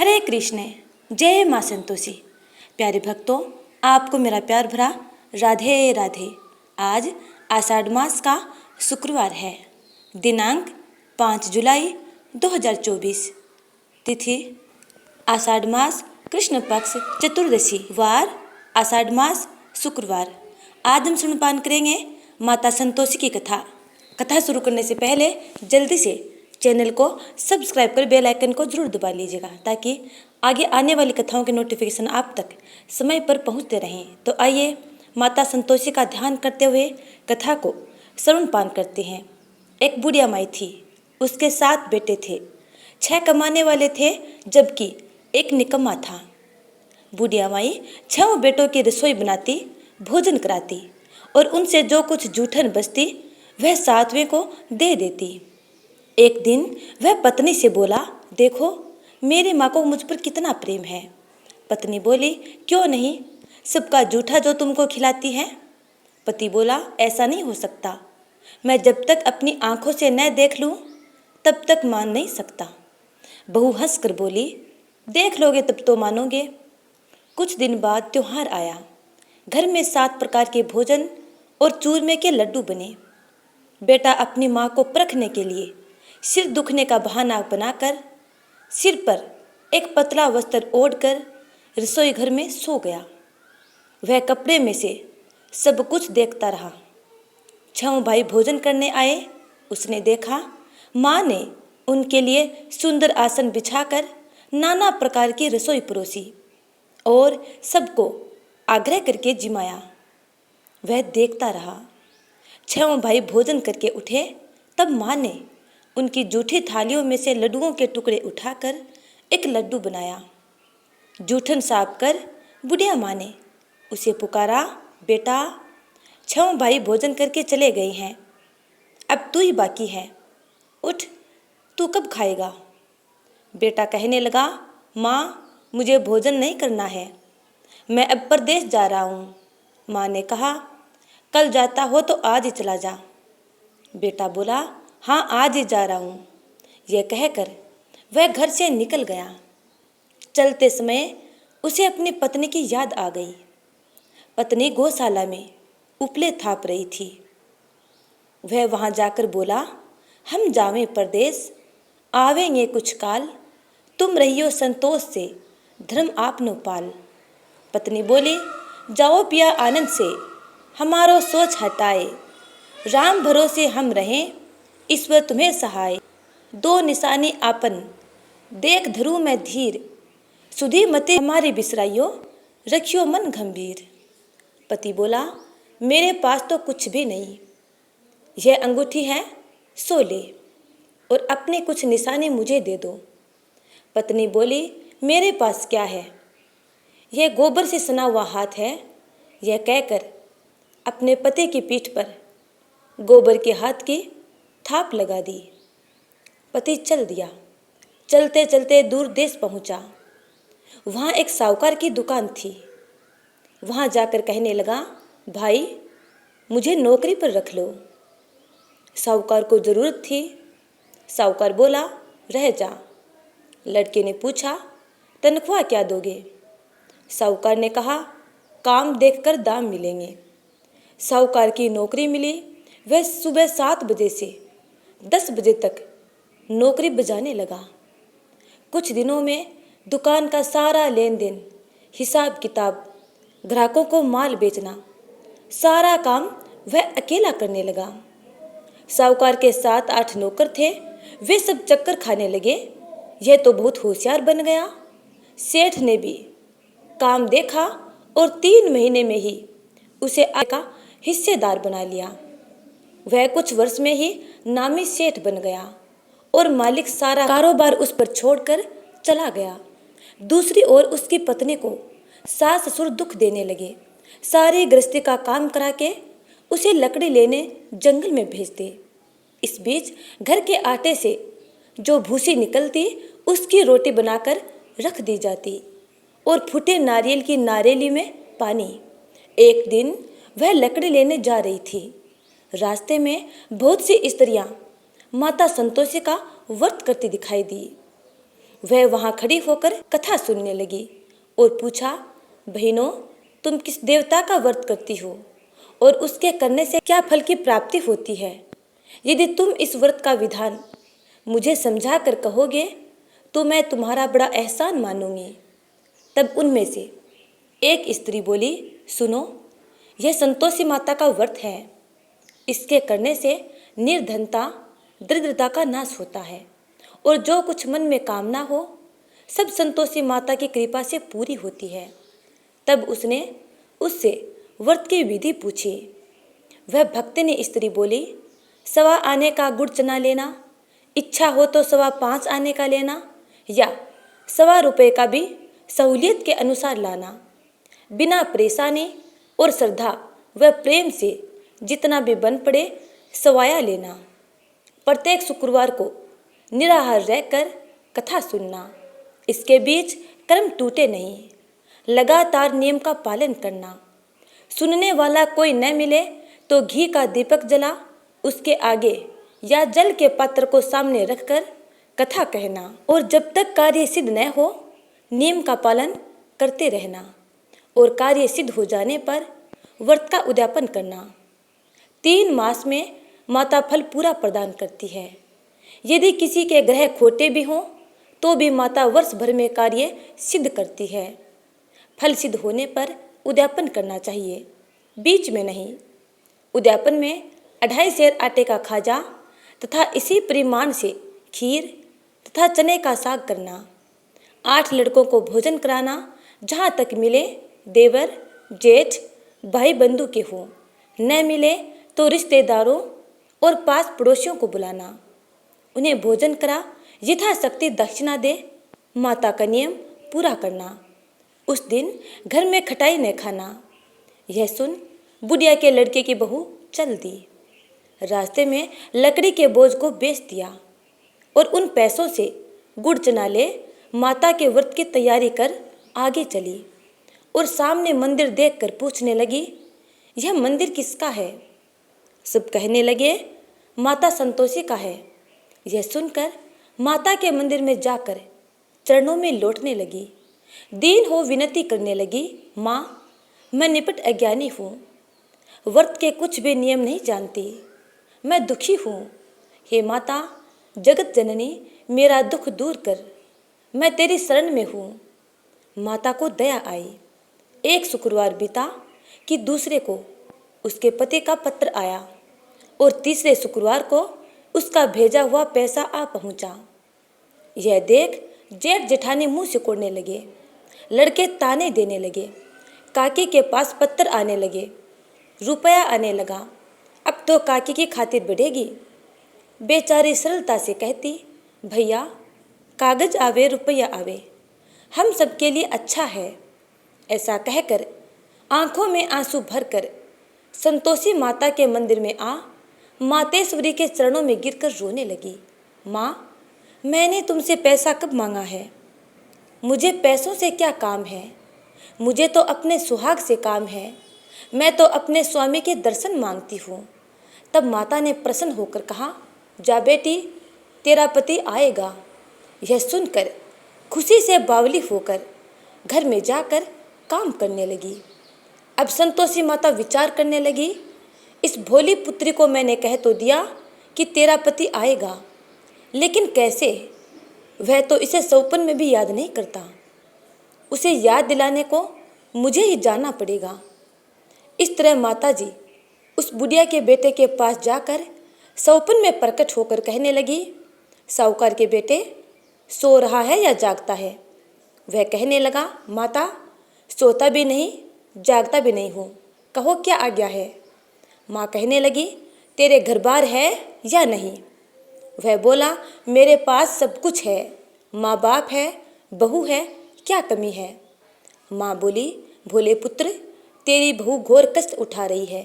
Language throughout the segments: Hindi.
हरे कृष्ण। जय माँ संतोषी। प्यारे भक्तों, आपको मेरा प्यार भरा राधे राधे। आज आषाढ़ मास का शुक्रवार है। दिनांक 5 जुलाई 2024। तिथि आषाढ़ मास कृष्ण पक्ष चतुर्दशी, वार आषाढ़ मास शुक्रवार। आज हम सुनपान करेंगे माता संतोषी की कथा। कथा शुरू करने से पहले जल्दी से चैनल को सब्सक्राइब कर बेल आइकन को जरूर दबा लीजिएगा, ताकि आगे आने वाली कथाओं के नोटिफिकेशन आप तक समय पर पहुंचते रहें। तो आइए माता संतोषी का ध्यान करते हुए कथा को श्रवण पान करते हैं। एक बुढ़िया माई थी, उसके 7 बेटे थे। 6 कमाने वाले थे, जबकि एक निकम्मा था। बुढ़िया माई 6 बेटों की रसोई बनाती, भोजन कराती और उनसे जो कुछ जूठन बचती वह 7वें को दे देती। एक दिन वह पत्नी से बोला, देखो मेरी माँ को मुझ पर कितना प्रेम है। पत्नी बोली, क्यों नहीं, सबका जूठा जो तुमको खिलाती है। पति बोला, ऐसा नहीं हो सकता, मैं जब तक अपनी आंखों से न देख लूं तब तक मान नहीं सकता। बहू हंस कर बोली, देख लोगे तब तो मानोगे। कुछ दिन बाद त्योहार आया। घर में 7 प्रकार के भोजन और चूरमे के लड्डू बने। बेटा अपनी माँ को परखने के लिए सिर दुखने का बहाना बनाकर सिर पर एक पतला वस्त्र ओढ़कर रसोई घर में सो गया। वह कपड़े में से सब कुछ देखता रहा। 6 भाई भोजन करने आए। उसने देखा माँ ने उनके लिए सुंदर आसन बिछाकर नाना प्रकार की रसोई परोसी और सबको आग्रह करके जिमाया। वह देखता रहा। 6 भाई भोजन करके उठे, तब माँ ने उनकी जूठी थालियों में से लड्डुओं के टुकड़े उठाकर एक लड्डू बनाया। जूठन साफ कर बुढ़िया माँ ने उसे पुकारा, बेटा 6 भाई भोजन करके चले गए हैं, अब तू ही बाकी है, उठ, तू कब खाएगा। बेटा कहने लगा, माँ मुझे भोजन नहीं करना है, मैं अब परदेश जा रहा हूँ। माँ ने कहा, कल जाता हो तो आज ही चला जा। बेटा बोला, हाँ आज ही जा रहा हूँ। यह कहकर वह घर से निकल गया। चलते समय उसे अपनी पत्नी की याद आ गई। पत्नी गौशाला में उपले थाप रही थी। वह वहाँ जाकर बोला, हम जावें परदेश, आवेंगे कुछ काल, तुम रहियो संतोष से, धर्म आपनो पाल। पत्नी बोली, जाओ पिया आनंद से, हमारो सोच हटाए, राम भरोसे हम रहें, ईश्वर तुम्हें सहाय। 2 निशानी आपन, देख धरू मैं धीर, सुधी मते हमारी बिसराइयो, रखियो मन गंभीर। पति बोला, मेरे पास तो कुछ भी नहीं, यह अंगूठी है, सो ले और अपने कुछ निशानी मुझे दे दो। पत्नी बोली, मेरे पास क्या है, यह गोबर से सना हुआ हाथ है। यह कहकर अपने पति की पीठ पर गोबर के हाथ की थाप लगा दी। पति चल दिया। चलते चलते दूर देश पहुंचा। वहाँ एक साहूकार की दुकान थी। वहाँ जाकर कहने लगा, भाई मुझे नौकरी पर रख लो। साहूकार को ज़रूरत थी। साहूकार बोला, रह जा। लड़के ने पूछा, तनख्वाह क्या दोगे। साहूकार ने कहा, काम देखकर दाम मिलेंगे। साहूकार की नौकरी मिली। वह सुबह 7 बजे से 10 बजे तक नौकरी बजाने लगा। कुछ दिनों में दुकान का सारा लेन देन, हिसाब किताब, ग्राहकों को माल बेचना, सारा काम वह अकेला करने लगा। साहूकार के 7-8 नौकर थे, वे सब चक्कर खाने लगे। यह तो बहुत होशियार बन गया। सेठ ने भी काम देखा और 3 महीने में ही उसे का हिस्सेदार बना लिया। वह कुछ वर्ष में ही नामी सेठ बन गया और मालिक सारा कारोबार उस पर छोड़कर चला गया। दूसरी ओर उसकी पत्नी को सास ससुर दुख देने लगे। सारी गृहस्थी का काम करा के उसे लकड़ी लेने जंगल में भेजते। इस बीच घर के आटे से जो भूसी निकलती उसकी रोटी बनाकर रख दी जाती और फूटे नारियल की नारेली में पानी। एक दिन वह लकड़ी लेने जा रही थी। रास्ते में बहुत सी स्त्रियां माता संतोषी का व्रत करती दिखाई दी। वह वहां खड़ी होकर कथा सुनने लगी और पूछा, बहनों, तुम किस देवता का व्रत करती हो और उसके करने से क्या फल की प्राप्ति होती है? यदि तुम इस व्रत का विधान मुझे समझा कर कहोगे तो मैं तुम्हारा बड़ा एहसान मानूंगी। तब उनमें से एक स्त्री बोली, सुनो, यह संतोषी माता का व्रत है। इसके करने से निर्धनता, दरिद्रता का नाश होता है और जो कुछ मन में कामना हो सब संतोषी माता की कृपा से पूरी होती है। तब उसने उससे व्रत की विधि पूछी। वह भक्तिनी स्त्री बोली, 1.25 आने का गुड़ चना लेना, इच्छा हो तो 5.25 आने का लेना या 1.25 रुपये का भी सहूलियत के अनुसार लाना। बिना परेशानी और श्रद्धा व प्रेम से जितना भी बन पड़े सवाया लेना। प्रत्येक शुक्रवार को निराहार रहकर कथा सुनना। इसके बीच कर्म टूटे नहीं। लगातार नियम का पालन करना। सुनने वाला कोई न मिले तो घी का दीपक जला उसके आगे या जल के पात्र को सामने रखकर कथा कहना और जब तक कार्य सिद्ध न हो नियम का पालन करते रहना और कार्य सिद्ध हो जाने पर व्रत का उद्यापन करना। 3 मास में माता फल पूरा प्रदान करती है। यदि किसी के ग्रह खोटे भी हों तो भी माता वर्ष भर में कार्य सिद्ध करती है। फल सिद्ध होने पर उद्यापन करना चाहिए, बीच में नहीं। उद्यापन में 2.5 सेर आटे का खाजा तथा इसी परिमाण से खीर तथा चने का साग करना। 8 लड़कों को भोजन कराना, जहाँ तक मिले देवर, जेठ, भाई बंधु के हों, न मिले तो रिश्तेदारों और पास पड़ोसियों को बुलाना। उन्हें भोजन करा यथाशक्ति दक्षिणा दे। माता का नियम पूरा करना। उस दिन घर में खटाई न खाना। यह सुन बुढ़िया के लड़के की बहू चल दी। रास्ते में लकड़ी के बोझ को बेच दिया और उन पैसों से गुड़ चना ले माता के व्रत की तैयारी कर आगे चली और सामने मंदिर देखकर पूछने लगी, यह मंदिर किसका है? सब कहने लगे, माता संतोषी का है। यह सुनकर माता के मंदिर में जाकर चरणों में लौटने लगी। दीन हो विनती करने लगी, माँ, मैं निपट अज्ञानी हूँ, व्रत के कुछ भी नियम नहीं जानती, मैं दुखी हूँ। हे माता जगत जननी, मेरा दुख दूर कर, मैं तेरी शरण में हूँ। माता को दया आई। एक शुक्रवार बीता कि दूसरे को उसके पति का पत्र आया और तीसरे शुक्रवार को उसका भेजा हुआ पैसा आ पहुँचा। यह देख जेठ जेठानी मुंह सिकोड़ने लगे। लड़के ताने देने लगे। काकी के पास पत्र आने लगे, रुपया आने लगा। अब तो काकी की खातिर बढ़ेगी। बेचारी सरलता से कहती, भैया कागज आवे रुपया आवे, हम सबके लिए अच्छा है। ऐसा कहकर आंखों में आंसू भरकर संतोषी माता के मंदिर में आ मातेश्वरी के चरणों में गिरकर रोने लगी। माँ, मैंने तुमसे पैसा कब मांगा है? मुझे पैसों से क्या काम है? मुझे तो अपने सुहाग से काम है। मैं तो अपने स्वामी के दर्शन मांगती हूँ। तब माता ने प्रसन्न होकर कहा, जा बेटी, तेरा पति आएगा। यह सुनकर खुशी से बावली होकर घर में जाकर काम करने लगी। अब संतोषी माता विचार करने लगी, इस भोली पुत्री को मैंने कह तो दिया कि तेरा पति आएगा, लेकिन कैसे? वह तो इसे सौपन में भी याद नहीं करता। उसे याद दिलाने को मुझे ही जाना पड़ेगा। इस तरह माताजी उस बुढ़िया के बेटे के पास जाकर सौपन में प्रकट होकर कहने लगी, साहूकार के बेटे सो रहा है या जागता है? वह कहने लगा, माता सोता भी नहीं जागता भी नहीं हूँ, कहो क्या आज्ञा है? माँ कहने लगी, तेरे घर बार है या नहीं? वह बोला, मेरे पास सब कुछ है, माँ बाप है, बहू है, क्या कमी है? माँ बोली, भोले पुत्र, तेरी बहू घोर कष्ट उठा रही है।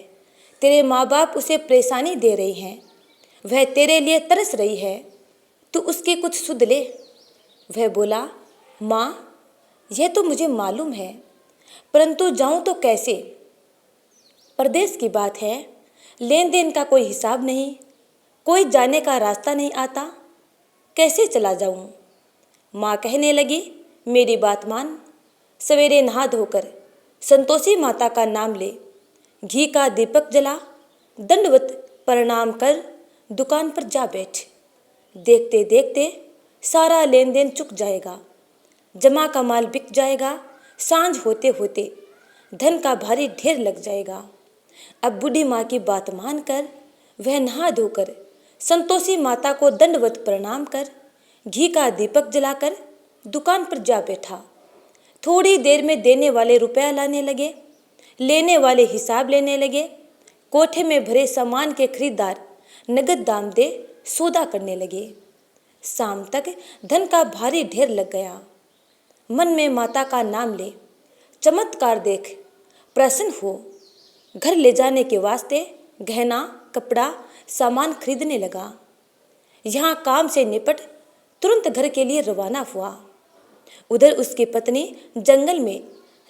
तेरे माँ बाप उसे परेशानी दे रही हैं। वह तेरे लिए तरस रही है, तू उसकी कुछ सुध ले। वह बोला, माँ, यह तो मुझे मालूम है, परंतु जाऊं तो कैसे? परदेश की बात है, लेन देन का कोई हिसाब नहीं, कोई जाने का रास्ता नहीं आता, कैसे चला जाऊं? माँ कहने लगी, मेरी बात मान। सवेरे नहा धोकर संतोषी माता का नाम ले, घी का दीपक जला, दंडवत प्रणाम कर दुकान पर जा बैठ। देखते देखते सारा लेन देन चुक जाएगा, जमा का माल बिक जाएगा, सांझ होते होते धन का भारी ढेर लग जाएगा। अब बूढ़ी माँ की बात मानकर वह नहा धोकर संतोषी माता को दंडवत प्रणाम कर घी का दीपक जलाकर दुकान पर जा बैठा। थोड़ी देर में देने वाले रुपया लाने लगे, लेने वाले हिसाब लेने लगे। कोठे में भरे सामान के खरीदार नगद दाम दे सौदा करने लगे। शाम तक धन का भारी ढेर लग गया। मन में माता का नाम ले, चमत्कार देख, प्रसन्न हो। घर ले जाने के वास्ते गहना कपड़ा सामान खरीदने लगा। यहाँ काम से निपट तुरंत घर के लिए रवाना हुआ। उधर उसकी पत्नी जंगल में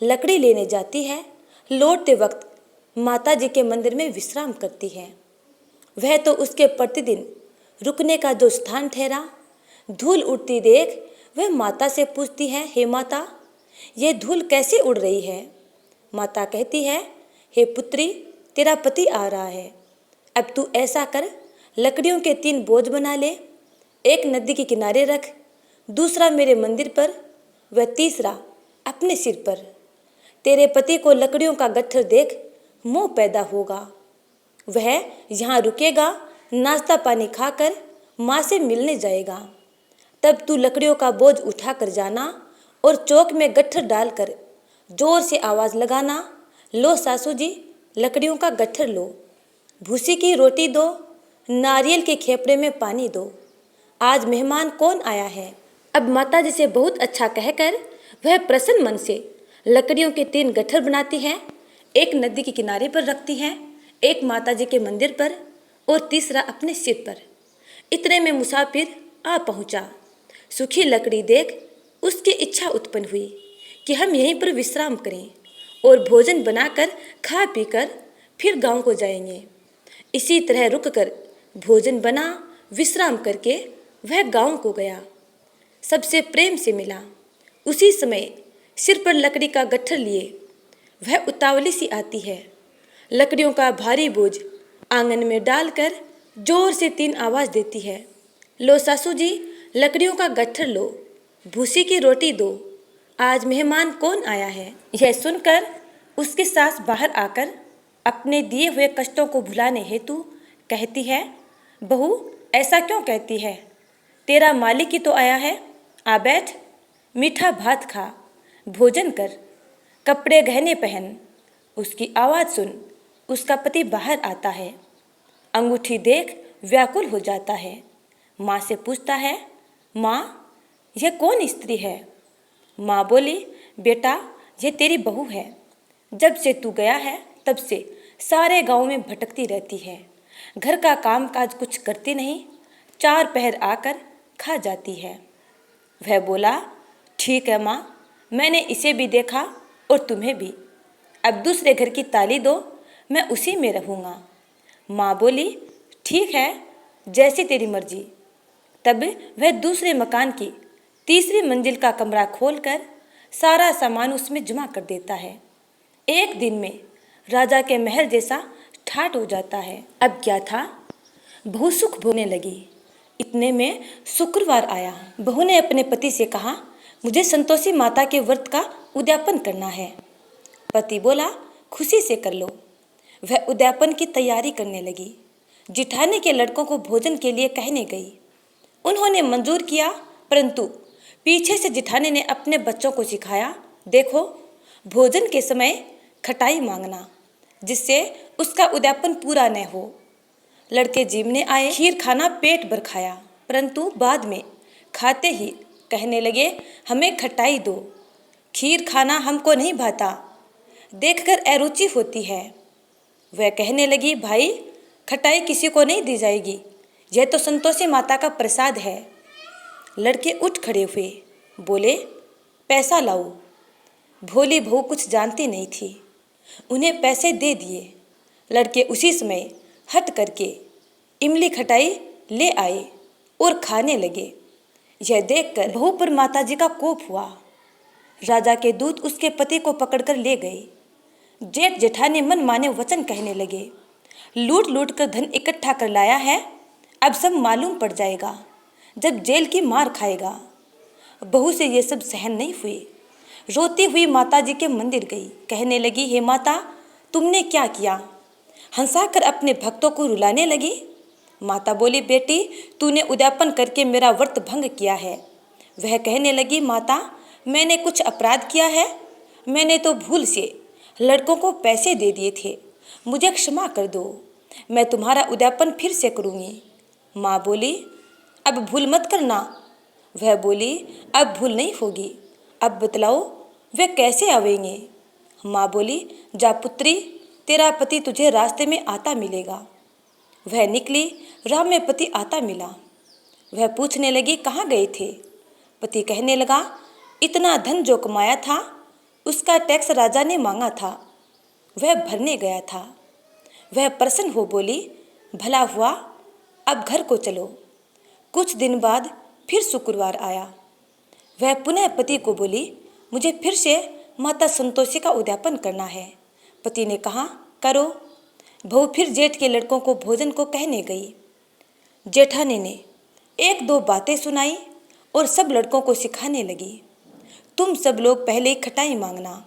लकड़ी लेने जाती है। लौटते वक्त माता जी के मंदिर में विश्राम करती है। वह तो उसके प्रतिदिन रुकने का जो स्थान ठहरा। धूल उड़ती देख वह माता से पूछती है, हे माता, यह धूल कैसे उड़ रही है? माता कहती है, हे पुत्री, तेरा पति आ रहा है। अब तू ऐसा कर, लकड़ियों के 3 बोझ बना ले। एक नदी के किनारे रख, दूसरा मेरे मंदिर पर, वह तीसरा अपने सिर पर। तेरे पति को लकड़ियों का गट्ठर देख मोह पैदा होगा। वह यहाँ रुकेगा, नाश्ता पानी खाकर माँ से मिलने जाएगा। तब तू लकड़ियों का बोझ उठा कर जाना और चौक में गट्ठर डालकर जोर से आवाज़ लगाना, लो सासू जी, लकड़ियों का गट्ठर लो, भूसी की रोटी दो, नारियल के खेपड़े में पानी दो। आज मेहमान कौन आया है? अब माता जी से बहुत अच्छा कहकर वह प्रसन्न मन से लकड़ियों के 3 गट्ठर बनाती है। एक नदी के किनारे पर रखती है, एक माता जी के मंदिर पर और तीसरा अपने सिर पर। इतने में मुसाफिर आ पहुंचा। सूखी लकड़ी देख उसकी इच्छा उत्पन्न हुई कि हम यहीं पर विश्राम करें और भोजन बनाकर खा पीकर फिर गांव को जाएंगे। इसी तरह रुककर भोजन बना, विश्राम करके वह गांव को गया। सबसे प्रेम से मिला। उसी समय सिर पर लकड़ी का गट्ठर लिए वह उतावली सी आती है। लकड़ियों का भारी बोझ आंगन में डालकर जोर से 3 आवाज़ देती है, लो सासू जी, लकड़ियों का गट्ठर लो, भूसी की रोटी दो, आज मेहमान कौन आया है? यह सुनकर उसकी सास बाहर आकर अपने दिए हुए कष्टों को भुलाने हेतु कहती है, बहू ऐसा क्यों कहती है? तेरा मालिक ही तो आया है। आ बैठ, मीठा भात खा, भोजन कर, कपड़े गहने पहन। उसकी आवाज़ सुन उसका पति बाहर आता है। अंगूठी देख व्याकुल हो जाता है। माँ से पूछता है, माँ यह कौन स्त्री है? माँ बोली, बेटा यह तेरी बहू है। जब से तू गया है तब से सारे गांव में भटकती रहती है। घर का काम काज कुछ करती नहीं, 4 पहर आकर खा जाती है। वह बोला, ठीक है माँ, मैंने इसे भी देखा और तुम्हें भी। अब दूसरे घर की ताली दो, मैं उसी में रहूँगा। माँ बोली, ठीक है, जैसी तेरी मर्जी। तब वह दूसरे मकान की तीसरी मंजिल का कमरा खोलकर सारा सामान उसमें जमा कर देता है। एक दिन में राजा के महल जैसा ठाट हो जाता है। अब क्या था, बहू सुख भोगने लगी। इतने में शुक्रवार आया। बहू ने अपने पति से कहा, मुझे संतोषी माता के व्रत का उद्यापन करना है। पति बोला, खुशी से कर लो। वह उद्यापन की तैयारी करने लगी। जिठानी के लड़कों को भोजन के लिए कहने गई। उन्होंने मंजूर किया, परंतु पीछे से जिठानी ने अपने बच्चों को सिखाया, देखो भोजन के समय खटाई मांगना, जिससे उसका उद्यापन पूरा न हो। लड़के जीवने आए, खीर खाना पेट भर खाया, परंतु बाद में खाते ही कहने लगे, हमें खटाई दो, खीर खाना हमको नहीं भाता, देखकर अरुचि होती है। वह कहने लगी, भाई खटाई किसी को नहीं दी जाएगी, यह तो संतोषी माता का प्रसाद है। लड़के उठ खड़े हुए, बोले, पैसा लाओ। भोली बहू कुछ जानती नहीं थी, उन्हें पैसे दे दिए। लड़के उसी समय हट करके इमली खटाई ले आए और खाने लगे। यह देखकर बहू पर माताजी का कोप हुआ। राजा के दूत उसके पति को पकड़कर ले गए। जेठ जेठानी मन माने वचन कहने लगे, लूट लूट कर धन इकट्ठा कर लाया है, अब सब मालूम पड़ जाएगा जब जेल की मार खाएगा। बहू से ये सब सहन नहीं हुए। रोती हुई माताजी के मंदिर गई, कहने लगी, हे माता, तुमने क्या किया? हंसाकर अपने भक्तों को रुलाने लगी। माता बोली, बेटी, तूने उद्यापन करके मेरा व्रत भंग किया है। वह कहने लगी, माता, मैंने कुछ अपराध किया है? मैंने तो भूल से लड़कों को पैसे दे दिए थे, मुझे क्षमा कर दो, मैं तुम्हारा उद्यापन फिर से करूँगी। माँ बोली, अब भूल मत करना। वह बोली, अब भूल नहीं होगी, अब बतलाओ वे कैसे आवेंगे? माँ बोली, जा पुत्री, तेरा पति तुझे रास्ते में आता मिलेगा। वह निकली, राह में पति आता मिला। वह पूछने लगी, कहाँ गए थे? पति कहने लगा, इतना धन जो कमाया था उसका टैक्स राजा ने मांगा था, वह भरने गया था। वह प्रसन्न हो बोली, भला हुआ, अब घर को चलो। कुछ दिन बाद फिर शुक्रवार आया। वह पुनः पति को बोली, मुझे फिर से माता संतोषी का उद्यापन करना है। पति ने कहा, करो। बहू फिर जेठ के लड़कों को भोजन को कहने गई। जेठानी ने एक दो बातें सुनाई और सब लड़कों को सिखाने लगी, तुम सब लोग पहले ही खटाई मांगना।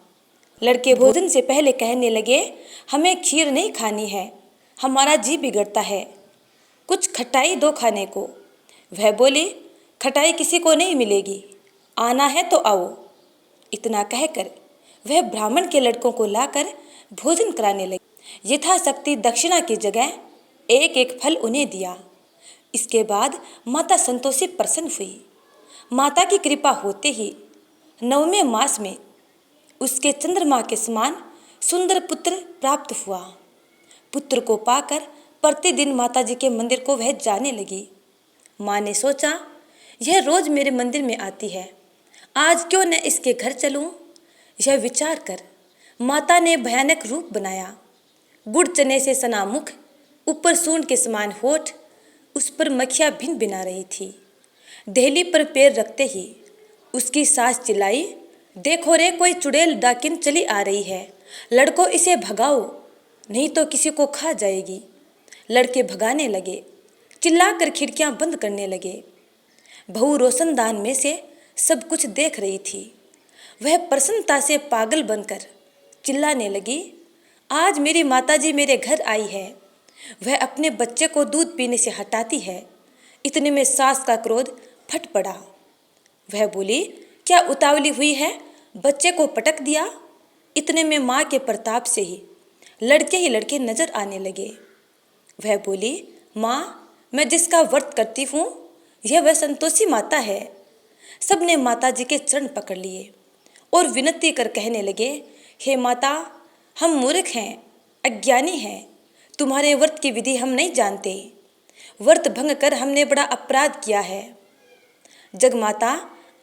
लड़के भोजन से पहले कहने लगे, हमें खीर नहीं खानी है, हमारा जी बिगड़ता है, कुछ खटाई दो खाने को। वह बोली, खटाई किसी को नहीं मिलेगी, आना है तो आओ। इतना कहकर वह ब्राह्मण के लड़कों को लाकर भोजन कराने लगी। यथाशक्ति दक्षिणा की जगह एक एक फल उन्हें दिया। इसके बाद माता संतोषी प्रसन्न हुई। माता की कृपा होते ही 9वें मास में उसके चंद्रमा के समान सुंदर पुत्र प्राप्त हुआ। पुत्र को पाकर प्रतिदिन माताजी के मंदिर को वह जाने लगी। माँ ने सोचा, यह रोज मेरे मंदिर में आती है, आज क्यों न इसके घर चलूं? यह विचार कर माता ने भयानक रूप बनाया। गुड़ चने से सना मुख, ऊपर सूंड के समान होठ, उस पर मक्खियाँ भिन भिना रही थी। देहली पर पैर रखते ही उसकी सास चिल्लाई, देखो रे, कोई चुड़ैल डाकिन चली आ रही है, लड़कों इसे भगाओ, नहीं तो किसी को खा जाएगी। लड़के भगाने लगे, चिल्लाकर खिड़कियां बंद करने लगे। बहू रोशनदान में से सब कुछ देख रही थी। वह प्रसन्नता से पागल बनकर चिल्लाने लगी, आज मेरी माताजी मेरे घर आई है, वह अपने बच्चे को दूध पीने से हटाती है। इतने में सास का क्रोध फट पड़ा। वह बोली, क्या उतावली हुई है, बच्चे को पटक दिया। इतने में माँ के प्रताप से ही लड़के नजर आने लगे। वह बोली, माँ, मैं जिसका व्रत करती हूँ यह वह संतोषी माता है। सबने माताजी के चरण पकड़ लिए और विनती कर कहने लगे, हे माता, हम मूर्ख हैं, अज्ञानी हैं, तुम्हारे व्रत की विधि हम नहीं जानते, व्रत भंग कर हमने बड़ा अपराध किया है, जगमाता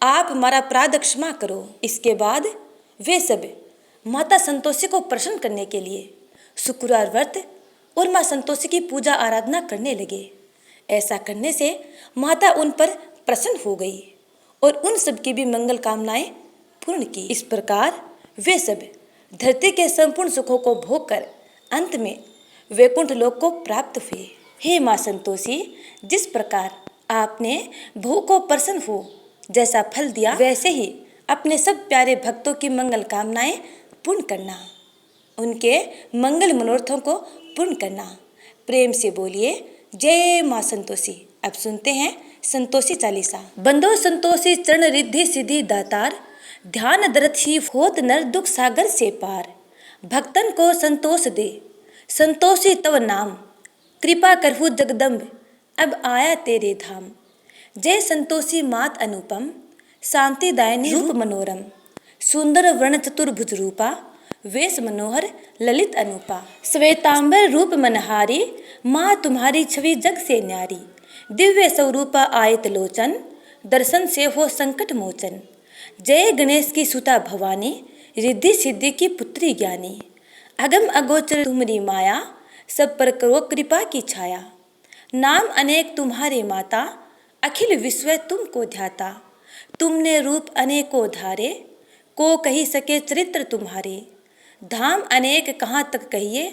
आप हमारा अपराध क्षमा करो। इसके बाद वे सब माता संतोषी को प्रसन्न करने के लिए शुक्रवार व्रत और माँ संतोषी की पूजा आराधना करने लगे। ऐसा करने से माता उन पर प्रसन्न हो गई और उन सब की भी मंगल कामनाएं पूर्ण की। इस प्रकार वे सब धरती के संपूर्ण सुखों को भोग कर अंत में वैकुंठ लोक को प्राप्त हुए। हे माँ संतोषी, जिस प्रकार आपने बहू को प्रसन्न हो जैसा फल दिया, वैसे ही अपने सब प्यारे भक्तों की मंगल कामनाएं पूर्ण करना, उनके मंगल मनोरथों को पूर्ण करना। प्रेम से बोलिए, जय माँ संतोषी। अब सुनते हैं संतोषी चालीसा। बंदो संतोषी चरण रिद्धि सिद्धि दातार, ध्यान दरत ही होत नर दुख सागर से पार। भक्तन को संतोष दे संतोषी तव नाम, कृपा करहु जगदम्ब अब आया तेरे धाम। जय संतोषी मात अनुपम, शांति दायनी रूप मनोरम, सुंदर वर्ण चतुर्भुज रूपा, वेश मनोहर ललित अनुपा। श्वेतांबर रूप मनहारी, माँ तुम्हारी छवि जग से न्यारी। दिव्य स्वरूपा आयत लोचन, दर्शन से हो संकट मोचन। जय गणेश की सुता भवानी, रिद्धि सिद्धि की पुत्री ज्ञानी। अगम अगोचर तुम्हारी माया, सब पर करो कृपा की छाया। नाम अनेक तुम्हारे माता, अखिल विश्व तुमको ध्याता। तुमने रूप अनेकों धारे, को कही सके चरित्र तुम्हारे। धाम अनेक कहाँ तक कहिए,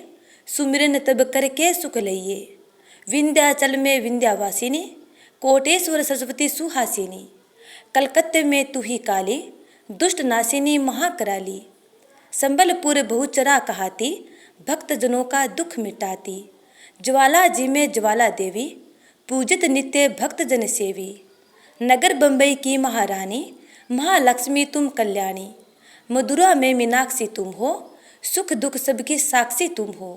सुमिरन तब करके सुख लइए। विंध्याचल में विंध्यावासिनी, कोटेश्वर सरस्वती सुहासिनी। कलकत्ते में तू ही काली, दुष्ट नासिनी महाकराली। संबलपुर बहुचरा कहाती, भक्त जनों का दुख मिटाती। ज्वाला जी में ज्वाला देवी, पूजित नित्य भक्त जन सेवी। नगर बम्बई की महारानी, महालक्ष्मी तुम कल्याणी। मधुरा में मीनाक्षी तुम हो, सुख दुख सबकी साक्षी तुम हो।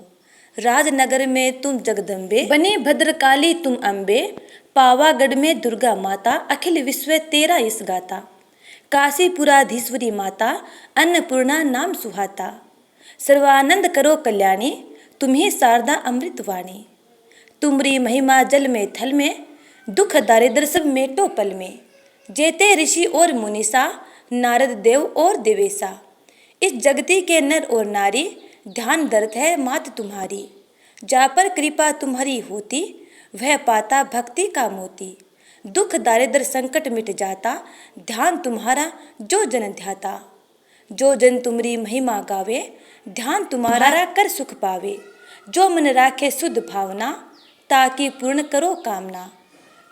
राजनगर में तुम जगदम्बे, बनी भद्रकाली तुम अम्बे। पावागढ़ में दुर्गा माता, अखिल विश्व तेरा यश गाता। काशीपुराधीश्वरी माता, अन्नपूर्णा नाम सुहाता। सर्वानंद करो कल्याणी, तुम्ही शारदा अमृतवाणी। तुमरी महिमा जल में थल में, दुख दारिद्र सब मेटो पल में। जेते ऋषि और मुनिसा, नारद देव और देवेशा। इस जगती के नर और नारी, ध्यान धरत है मात तुम्हारी। जा पर कृपा तुम्हारी होती, वह पाता भक्ति का मोती। दुख दारिद्र संकट मिट जाता, ध्यान तुम्हारा जो जन ध्याता। जो जन तुमरी महिमा गावे, ध्यान तुम्हारा कर सुख पावे। जो मन राखे शुद्ध भावना, ताकि पूर्ण करो कामना।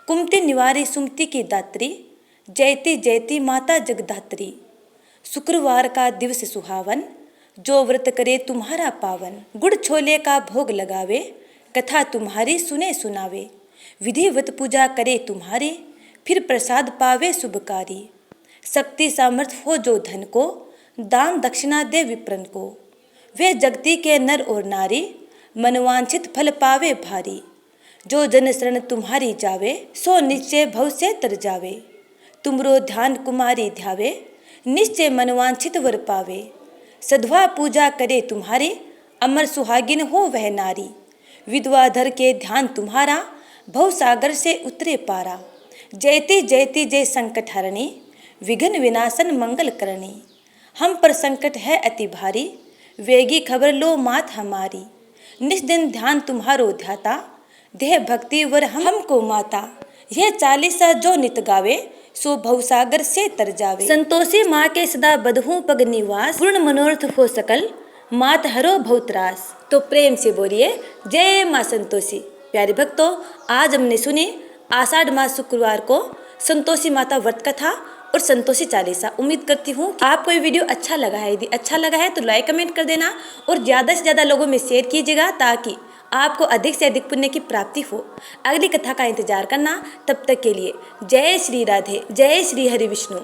कुमति निवारी सुमति की दात्री, जयती जयती माता जगदात्री। शुक्रवार का दिवस सुहावन, जो व्रत करे तुम्हारा पावन। गुड़ छोले का भोग लगावे, कथा तुम्हारी सुने सुनावे। विधिवत पूजा करे तुम्हारी, फिर प्रसाद पावे शुभकारी। शक्ति सामर्थ्य हो जो धन को, दान दक्षिणा दे विप्रन को। वे जगती के नर और नारी, मनवांछित फल पावे भारी। जो जन शरण तुम्हारी जावे, सो निश्चय भव से तर जावे। तुमरो ध्यान कुमारी ध्यावे, निश्चय मनवांछित वर पावे। सधवा पूजा करे तुम्हारी, अमर सुहागिन हो वह नारी। विधवा धर के ध्यान तुम्हारा, भव सागर से उतरे पारा। जयती जयती जय संकट हरणी, विघ्न विनाशन मंगल करणी। हम पर संकट है अति भारी, वेगी खबर लो मात हमारी। निष्दिन ध्यान तुम्हारो ध्याता, देह भक्ति वर हमको माता। यह चालीसा जो नित गावे, सो भवसागर से तर जावे। संतोषी माँ के सदा बधहूँ पग निवास, पूर्ण मनोरथ हो सकल, मात हरो भवत्रास। तो प्रेम से बोलिए जय माँ संतोषी। प्यारे भक्तों, आज हमने सुनी आषाढ़ मास शुक्रवार को संतोषी माता व्रत कथा और संतोषी चालीसा। उम्मीद करती हूँ कि आपको ये वीडियो अच्छा लगा है। यदि अच्छा लगा है तो लाइक कमेंट कर देना और ज़्यादा से ज़्यादा लोगों में शेयर कीजिएगा, ताकि आपको अधिक से अधिक पुण्य की प्राप्ति हो। अगली कथा का इंतजार करना। तब तक के लिए जय श्री राधे, जय श्री हरि विष्णु।